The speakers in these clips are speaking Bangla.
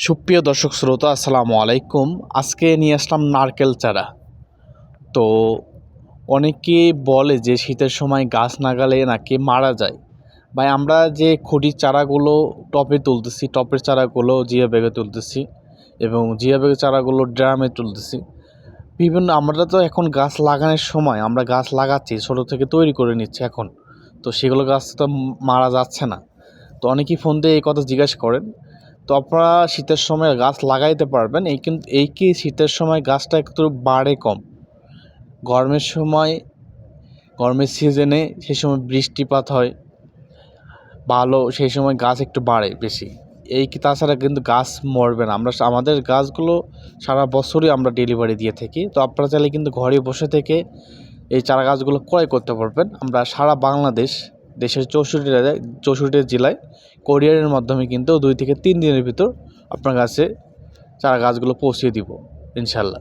সুপ্রিয় দর্শক শ্রোতা আসসালামু আলাইকুম। আজকে নিয়ে আসলাম নারকেল চারা। তো অনেকে বলে যে শীতের সময় গাছ লাগালে নাকি মারা যায়। ভাই আমরা যে খুঁটির চারাগুলো টবে তুলতেছি, টবের চারাগুলো জিয়া ব্যাগে তুলতেছি এবং জিয়া ব্যাগের চারাগুলো ড্রামে তুলতেছি। আমরা তো এখন গাছ লাগানোর সময় আমরা গাছ লাগাচ্ছি, ছোটো থেকে তৈরি করে নিচ্ছি এখন। তো সেগুলো গাছ তো মারা যাচ্ছে না। তো অনেকেই ফোন দিয়ে এই কথা জিজ্ঞাসা করেন। তো আপনারা শীতের সময় গাছ লাগাইতে পারবেন, এই কি শীতের সময় গাছটা একটু বাড়ে কম। গরমের সময় গরমের সিজনে সেই সময় বৃষ্টিপাত হয় ভালো, সেই সময় গাছ একটু বাড়ে বেশি। তাছাড়া কিন্তু গাছ মরবে না। আমাদের গাছগুলো সারা বছরই আমরা ডেলিভারি দিয়ে থাকি। তো আপনারা চাইলে কিন্তু ঘরে বসে থেকে এই চারা গাছগুলো ক্রয় করতে পারবেন। আমরা সারা বাংলাদেশ, দেশের 64 জেলায় কোরিয়ারের মাধ্যমে কিন্তু 2 থেকে 3 দিনের ভিতর আপনার কাছে চারা গাছগুলো পৌঁছে দিব ইনশাল্লাহ।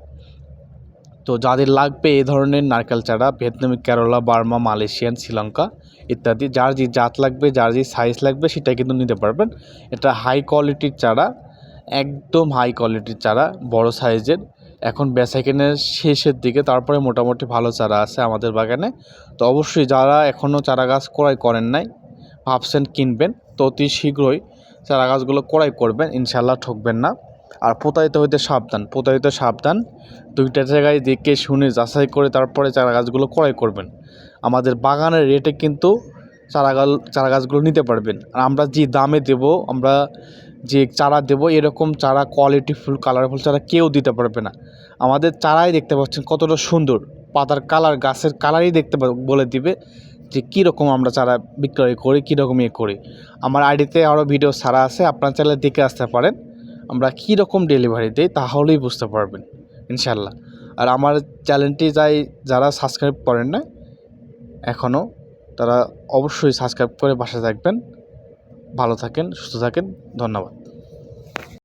তো যাদের লাগবে এই ধরনের নারকেল চারা, ভিয়েতনামি, কেরালা, বার্মা, মালয়েশিয়ান, শ্রীলঙ্কা ইত্যাদি, যার যে জাত লাগবে, যার যে সাইজ লাগবে সেটা কিন্তু নিতে পারবেন। এটা হাই কোয়ালিটির চারা, একদম হাই কোয়ালিটির চারা, বড় সাইজের। এখন বেচাকেনার শেষের দিকে, তারপরে মোটামুটি ভালো চারা আছে আমাদের বাগানে। তো অবশ্যই যারা এখনও চারা গাছ ক্রয় করেন নাই, ভাবছেন কিনবেন, তো অতি শীঘ্রই চারা গাছগুলো ক্রয় করবেন, ইনশাল্লাহ ঠকবেন না। আর প্রতারিত হইতে সাবধান। 2টা জায়গায় দেখে শুনে যাচাই করে তারপরে চারা গাছগুলো ক্রয় করবেন। আমাদের বাগানের রেটে কিন্তু চারা গাছগুলো নিতে পারবেন। আর আমরা যে দামে দেব, আমরা যে চারা দেব, এরকম চারা কোয়ালিটিফুল কালারফুল চারা কেউ দিতে পারবে না। আমাদের চারাই দেখতে পাচ্ছেন কতটা সুন্দর, পাতার কালার, গাছের কালারই বলে দিবে যে কীরকম আমরা চারা বিক্রয় করি, কীরকম করি। আমার আইডিতে আরও ভিডিও ছাড়া আছে, আপনার চাইলে দেখে আসতে পারেন আমরা কীরকম ডেলিভারি দিই, তাহলেই বুঝতে পারবেন ইনশাল্লাহ। আর আমার চ্যানেলটি যারা সাবস্ক্রাইব করেন না এখনও, তারা অবশ্যই সাবস্ক্রাইব করে পাশে থাকবেন। ভালো থাকেন, সুস্থ থাকেন, ধন্যবাদ।